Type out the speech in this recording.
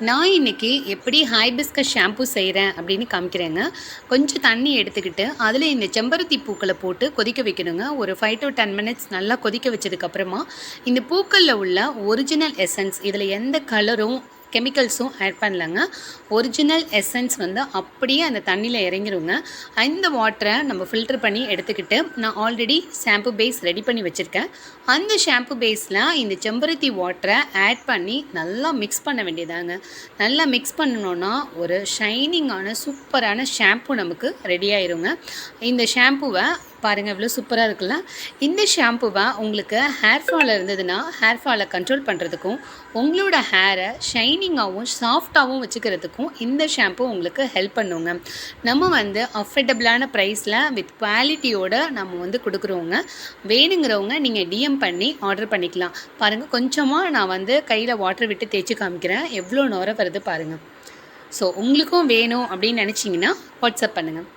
நான் இன்னைக்கு எப்படி ஹைபிஸ்கஸ் ஷாம்பு செய்கிறேன் அப்படின்னு காமிக்கிறேங்க. கொஞ்சம் தண்ணி எடுத்துக்கிட்டு, அதில் இந்த செம்பருத்தி பூக்கள போட்டு கொதிக்க வைக்கணுங்க. ஒரு 5 to 10 மினிட்ஸ் நல்லா கொதிக்க வச்சதுக்கப்புறமா, இந்த பூக்களில் உள்ள ஒரிஜினல் எசன்ஸ், இதில் எந்த கலரும் கெமிக்கல்ஸும் ஆட் பண்ணலங்க. ஒரிஜினல் எசன்ஸ் வந்து அப்படியே அந்த தண்ணியில் இறங்கிருங்க. இந்த வாட்டரை நம்ம ஃபில்டர் பண்ணி எடுத்துக்கிட்டு, நான் ஆல்ரெடி ஷாம்பு பேஸ் ரெடி பண்ணி வச்சுருக்கேன். அந்த ஷாம்பு பேஸில் இந்த செம்பருத்தி வாட்டரை ஆட் பண்ணி நல்லா மிக்ஸ் பண்ண வேண்டியதாங்க. நல்லா மிக்ஸ் பண்ணணுன்னா ஒரு ஷைனிங்கான சூப்பரான ஷாம்பு நமக்கு ரெடி ஆயிருங்க. இந்த ஷாம்புவை பாருங்கள் எவ்வளோ சூப்பராக இருக்குல்ல. இந்த ஷாம்புவை உங்களுக்கு ஹேர் ஃபால் இருந்ததுன்னா ஹேர் ஃபாலை கண்ட்ரோல் பண்ணுறதுக்கும், உங்களோட ஹேரை ஷைனிங்காகவும் சாஃப்டாகவும் வச்சுக்கிறதுக்கும் இந்த ஷாம்பு உங்களுக்கு ஹெல்ப் பண்ணுங்க. நம்ம வந்து அஃபோர்டபுளான ப்ரைஸில் வித் குவாலிட்டியோட நம்ம வந்து கொடுக்குறோங்க. வேணுங்கிறவங்க நீங்கள் டிஎம் பண்ணி ஆர்டர் பண்ணிக்கலாம். பாருங்கள், கொஞ்சமாக நான் வந்து கையில் வாட்டர் விட்டு தேய்ச்சி காமிக்கிறேன். எவ்வளோ நுர வருது பாருங்கள். ஸோ உங்களுக்கும் வேணும் அப்படின்னு நினச்சிங்கன்னா வாட்ஸ்அப் பண்ணுங்கள்.